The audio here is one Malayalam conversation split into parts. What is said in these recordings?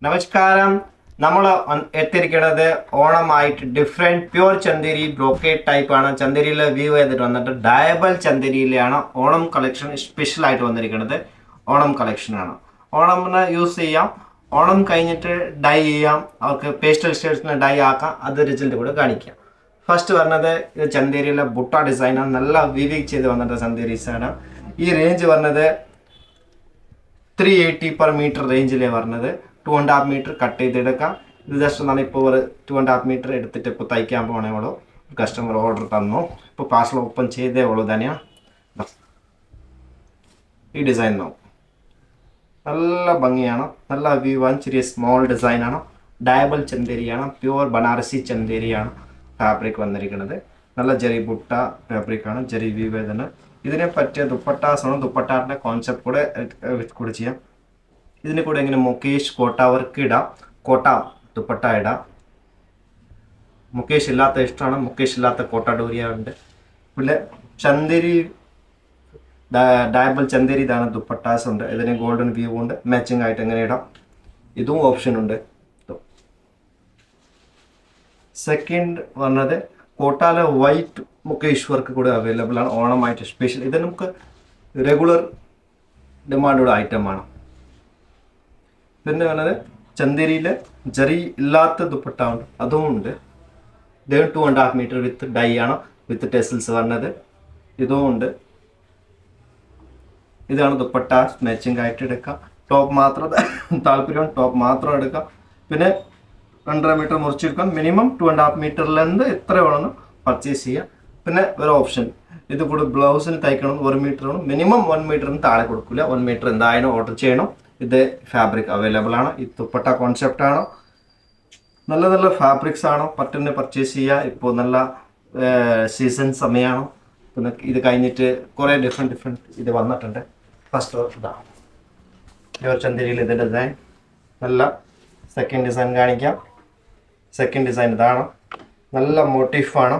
നമസ്കാരം. നമ്മൾ എത്തിയിരിക്കുന്നത് ഓണമായിട്ട് ഡിഫറെൻറ്റ് പ്യുവർ ചന്ദേരി ബ്രോക്കേഡ് ടൈപ്പാണ്. ചന്ദേരിയിൽ വ്യൂ ചെയ്തിട്ട് വന്നിട്ട് ഡയബൽ ചന്ദേരിയിലാണ് ഓണം കളക്ഷൻ സ്പെഷ്യലായിട്ട് വന്നിരിക്കുന്നത്. ഓണം കളക്ഷനാണ്. ഓണമിന് യൂസ് ചെയ്യാം, ഓണം കഴിഞ്ഞിട്ട് ഡൈ ചെയ്യാം, അവർക്ക് പേസ്റ്റൽ ഷെയ്ഡ്സിന് ഡൈ ആക്കാം, അത് റിസൾട്ട് കൂടെ കാണിക്കാം. ഫസ്റ്റ് പറഞ്ഞത് ഇത് ചന്ദേരിയിലെ ബുട്ട ഡിസൈനാണ്. നല്ല വിവിക് ചെയ്ത് വന്നിട്ട് ചന്ദേരീസാണ്. ഈ റേഞ്ച് പറഞ്ഞത് 380 per meter റേഞ്ചിലേ പറഞ്ഞത്. 2.5 meter കട്ട് ചെയ്തെടുക്കാം. ഇത് ജസ്റ്റ് എന്നാണ് ഇപ്പോൾ ഒരു 2.5 meter എടുത്തിട്ട് ഇപ്പോൾ തയ്ക്കാൻ പോകണേ ഉള്ളൂ. കസ്റ്റമർ ഓർഡർ തന്നു, ഇപ്പോൾ പാർസൽ ഓപ്പൺ ചെയ്തേ ഉള്ളൂ. തന്നെയാണ് ഈ ഡിസൈൻ നോക്കും, നല്ല ഭംഗിയാണ്, നല്ല വ്യൂ ആണ്. ചെറിയ സ്മോൾ ഡിസൈനാണ്. ഡയബൽ ചന്ദേരിയാണ്, പ്യുവർ ബനാറസി ചന്ദേരിയാണ് ഫാബ്രിക് വന്നിരിക്കുന്നത്. നല്ല ജെറി ബുട്ട ഫാബ്രിക്കാണ്, ജെറി വ്യൂ തന്നെ. ഇതിനെ പറ്റിയ ദുപ്പട്ടാസാണ്. ദുപ്പട്ടാറിൻ്റെ കോൺസെപ്റ്റ് കൂടെ ചെയ്യാം. ഇതിന് കൂടെ ഇങ്ങനെ മുകേഷ് കോട്ട വർക്ക് ഇടാം, കോട്ട ദുപ്പട്ട ഇടാം. മുകേഷ് ഇല്ലാത്ത ഇഷ്ടമാണ്, മുകേഷ് ഇല്ലാത്ത കോട്ട ഡോരിയ ഉണ്ട്. പിന്നെ ചന്ദേരി ഡയബൽ ചന്ദേരി ഇതാണ് ദുപ്പട്ടാസ് ഉണ്ട്. ഇതിന് ഗോൾഡൻ വ്യൂ ഉണ്ട്, മാച്ചിങ് ആയിട്ട് എങ്ങനെ ഇടാം, ഇതും ഓപ്ഷൻ ഉണ്ട്. സെക്കൻഡ് പറഞ്ഞത് കോട്ടാല വൈറ്റ് മുകേഷ് വർക്ക് കൂടെ അവൈലബിൾ ആണ്. ഓണമായിട്ട് സ്പെഷ്യൽ. ഇത് നമുക്ക് റെഗുലർ ഡിമാൻഡുള്ള ഐറ്റമാണ്. പിന്നെ പറഞ്ഞത് ചന്ദേരിയിൽ ജറി ഇല്ലാത്ത ദുപ്പട്ട ഉണ്ട്, അതും ഉണ്ട്. ഇത് 2.5 meter വിത്ത് ഡൈ ആണ്, വിത്ത് ടെസിൽസ് പറഞ്ഞത്. ഇതും ഉണ്ട്. ഇതാണ് ദുപ്പട്ട, മാച്ചിങ് ആയിട്ട് എടുക്കാം. ടോപ്പ് മാത്രം താല്പര്യം, ടോപ്പ് മാത്രം എടുക്കാം. പിന്നെ 2.5 meter മുറിച്ചെടുക്കാം. മിനിമം 2.5 meterലെന്ത് എത്ര വേണമെന്ന് പർച്ചേസ് ചെയ്യാം. പിന്നെ ഒരു ഓപ്ഷൻ, ഇത് കൂടെ ബ്ലൗസിന് തയ്ക്കണം 1 meter ആണ്. മിനിമം 1 meterന് താഴെ കൊടുക്കില്ല. 1 meter എന്തായാലും ഓർഡർ ചെയ്യണം. ഇത് ഫാബ്രിക് അവൈലബിൾ ആണ്. ഈ ദുപ്പട്ട കോൺസെപ്റ്റ് ആണ്. നല്ല നല്ല ഫാബ്രിക്സ് ആണ്, പറ്റുന്ന പർച്ചേസ് ചെയ്യുക. ഇപ്പോൾ നല്ല സീസൺ സമയമാണ്. പിന്നെ ഇത് കഴിഞ്ഞിട്ട് കുറേ ഡിഫറെൻറ്റ് ഇത് വന്നിട്ടുണ്ട്. ഫസ്റ്റ് ഇതാണ് പ്യുവർ ചന്ദേരിയിൽ ഇത് ഡിസൈൻ. നല്ല സെക്കൻഡ് ഡിസൈൻ കാണിക്കാം. സെക്കൻഡ് ഡിസൈൻ ഇതാണ്. നല്ല മോട്ടീഫാണ്.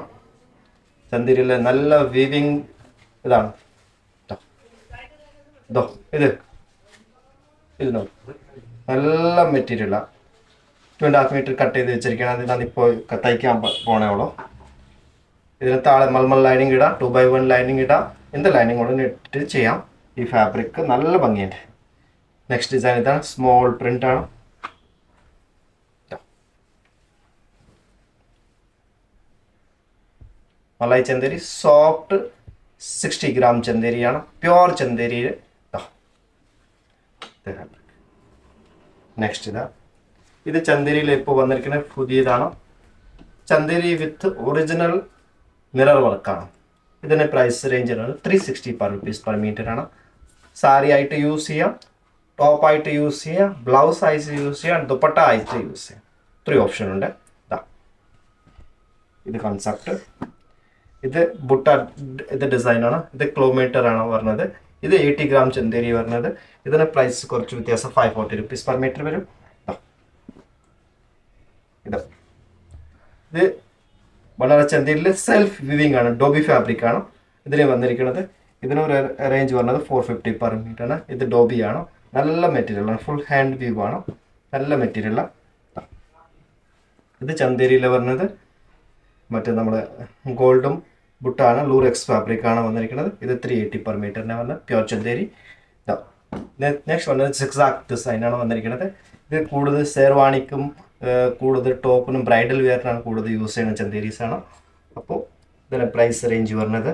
ചന്ദേരിയിൽ നല്ല വീവിങ് ഇതാണ്. ഇതോ ഇത് നല്ല മെറ്റീരിയലാണ്. 2.5 meter കട്ട് ചെയ്ത് വെച്ചിരിക്കണം. അതിനാണ് ഇപ്പോൾ തയ്ക്കാൻ പോണേ ഉള്ളൂ. ഇതിന് താഴെ മൽമൽ ലൈനിങ് ഇടാം, 2x1 ലൈനിങ് ഇടാം. എന്ത് ലൈനിങ് കൊണ്ട് ഇട്ട് ചെയ്യാം. ഈ ഫാബ്രിക് നല്ല ഭംഗിയുണ്ട്. നെക്സ്റ്റ് ഡിസൈൻ ഇതാണ്, സ്മോൾ പ്രിന്റ് ആണ്. മലായി ചന്ദേരി സോഫ്റ്റ് 60 gram ചന്ദേരിയാണ്, പ്യുവർ ചന്ദേരിയിൽ. നെക്സ്റ്റ് ഇത് ചന്ദേരിയിൽ ഇപ്പോൾ വന്നിരിക്കുന്ന പുതിയതാണ്. ചന്ദേരി വിത്ത് ഒറിജിനൽ മിറർ വർക്കാണ്. ഇതിൻ്റെ price range 360 rupees per meter ആണ്. സാരി ആയിട്ട് യൂസ് ചെയ്യാം, ടോപ്പായിട്ട് യൂസ് ചെയ്യാം, ബ്ലൗസ് ആയിട്ട് യൂസ് ചെയ്യാം, ദുപ്പട്ട ആയിട്ട് യൂസ് ചെയ്യാം. 3 ഓപ്ഷൻ ഉണ്ട്. ഇത് കൺസെപ്റ്റ്. ഇത് ബുട്ട, ഇത് ഡിസൈനാണ്. ഇത് കിലോമീറ്റർ ആണ് പറഞ്ഞത്. ഇത് 80 gram ചന്ദേരി പറഞ്ഞത്. ഇതിന് പ്രൈസ് കുറച്ച് വ്യത്യാസം, 540 rupees per meter വരും. ഇത് ബനാറസ് ചന്ദേരിയിൽ സെൽഫ് വിവിങ് ആണ്, ഡോബി ഫാബ്രിക് ആണ് ഇതിന് വന്നിരിക്കുന്നത്. ഇതിനൊരു റേഞ്ച് പറഞ്ഞത് 450 per meter ആണ്. ഇത് ഡോബി ആണ്, നല്ല മെറ്റീരിയൽ ആണ്, ഫുൾ ഹാൻഡ് വീവ് ആണ്, നല്ല മെറ്റീരിയലാണ്. ഇത് ചന്ദേരിയിൽ പറഞ്ഞത് മറ്റേ നമ്മുടെ ഗോൾഡും ബുട്ടാണ്, ലൂറെക്സ് ഫാബ്രിക് ആണ് വന്നിരിക്കുന്നത്. ഇത് 380 per meter പറഞ്ഞത് പ്യുവർ ചന്ദേരി. നെക്സ്റ്റ് വന്നത് സിക്സാക് ഡിസൈനാണ് വന്നിരിക്കുന്നത്. ഇത് കൂടുതൽ ഷെർവാണിക്കും കൂടുതൽ ടോപ്പിനും ബ്രൈഡൽ വെയറിനാണ് കൂടുതൽ യൂസ് ചെയ്യുന്ന ചന്ദേരീസാണ്. അപ്പോൾ ഇതിന് പ്രൈസ് റേഞ്ച് പറഞ്ഞത്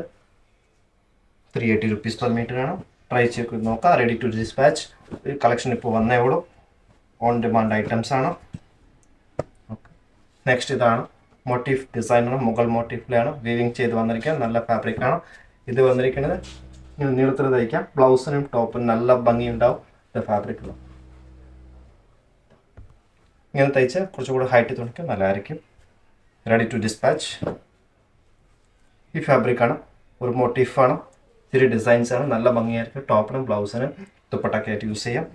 380 rupees per meter ആണ്. ട്രൈ ചെയ്ത് നോക്കാം. Ready to dispatch. കളക്ഷൻ ഇപ്പോൾ വന്നേ ഉള്ളൂ. ഓൺ ഡിമാൻഡ് ഐറ്റംസ് ആണ്. ഓക്കെ, നെക്സ്റ്റ് ഇതാണ് മോട്ടീഫ് ഡിസൈനാണ്, മുഗൾ മോട്ടീഫിലാണ് വീവിങ് ചെയ്ത് വന്നിരിക്കുക. നല്ല ഫാബ്രിക്കാണ്. ഇത് വന്നിരിക്കുന്നത് നീളത്തിൽ തയ്ക്കാം. ബ്ലൗസിനും ടോപ്പിനും നല്ല ഭംഗി ഉണ്ടാവും. ഇത് ഫാബ്രിക്കിലും ഇങ്ങനെ തയ്ച്ച് കുറച്ചുകൂടെ ഹൈറ്റ് തുണിക്കും നല്ലതായിരിക്കും. Ready to dispatch. ഈ ഫാബ്രിക്കാണ്, ഒരു മോട്ടീഫാണ്, ഇത്തിരി ഡിസൈൻസാണ്, നല്ല ഭംഗിയായിരിക്കും. ടോപ്പിനും ബ്ലൗസിനും ദുപ്പട്ടയൊക്കെ ആയിട്ട് യൂസ് ചെയ്യാം.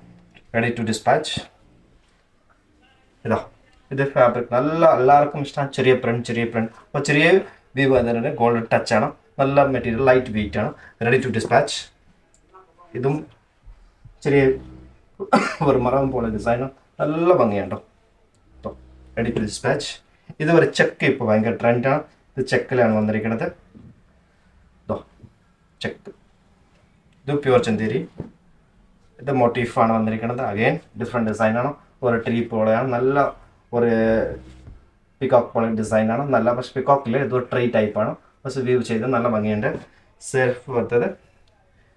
Ready to dispatch. ഇത് ഫാബ്രിക് നല്ല എല്ലാവർക്കും ഇഷ്ടമാണ്. ചെറിയ പ്രിന്റ് അപ്പോൾ ചെറിയ വ്യൂ വന്നിട്ടുണ്ട്. ഗോൾഡ് ടച്ച് ആണ്, നല്ല മെറ്റീരിയൽ, ലൈറ്റ് വെയിറ്റ് ആണ്. Ready to dispatch. ഇതും ചെറിയ ഒരു മരം പോലെ ഡിസൈനും നല്ല ഭംഗിയുണ്ടോ. Ready to dispatch. ഇത് ഒരു ചെക്ക് ഇപ്പോൾ ഭയങ്കര ട്രെൻഡാണ്. ഇത് ചെക്കിലാണ് വന്നിരിക്കുന്നത്. ചെക്ക്, ഇത് പ്യുവർ ചന്തേരി. ഇത് മോട്ടീഫാണ് വന്നിരിക്കുന്നത്. അഗെയിൻ ഡിഫറെൻറ്റ് ഡിസൈനാണ്. ഒരു ട്രീ പോലെയാണ്, നല്ല ഒരു പിക്കോക്ക് പോലെ ഡിസൈനാണ്. നല്ല പക്ഷേ പിക്കോക്കില്ല, ഇതൊരു ട്രീ ടൈപ്പാണ്. പക്ഷേ വ്യൂ ചെയ്ത് നല്ല ഭംഗിയുണ്ട്. സെൽഫ് വരുത്തത്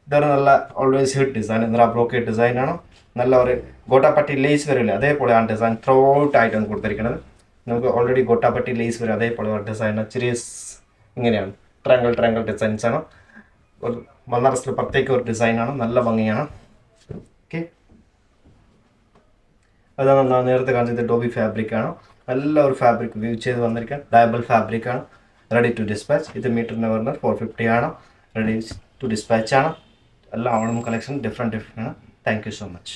ഇതൊരു നല്ല ഓൾവേസ് ഹിറ്റ് ഡിസൈൻ. എന്താ ബ്രോക്കേറ്റ് ഡിസൈനാണ്. നല്ല ഒരു ഗോട്ടാപ്പട്ടി ലേസ് വരില്ല, അതേപോലെ ആണ് ഡിസൈൻ ത്രൂ ഔട്ട് ആയിട്ടാണ് കൊടുത്തിരിക്കുന്നത്. നമുക്ക് ഓൾറെഡി ഗോട്ടാപ്പട്ടി ലേസ് വരും, അതേപോലെ ഡിസൈൻ ചെറിയ ഇങ്ങനെയാണ് ട്രയാങ്കിൾ ഡിസൈൻസ് ആണ്. ഒരു ബനാറസിൽ പ്രത്യേക ഒരു ഡിസൈനാണ്, നല്ല ഭംഗിയാണ്. ഓക്കെ, അതാണ് ഞാൻ നേരത്തെ കാണിച്ചത്. ഡോബി ഫാബ്രിക് ആണ്. നല്ല ഒരു ഫാബ്രിക് വ്യൂ ചെയ്ത് വന്നിരിക്കാൻ. ഡയബിൾ ഫാബ്രിക് ആണ്. Ready to dispatch. ഇത് മീറ്ററിന് വരുന്നത് 450 ആണ്. റെഡി ടു ഡിസ്പാച്ച് ആണ്. എല്ലാം ഓണം കളക്ഷൻ ഡിഫറെൻറ്റ് ആണ്. Thank you so much.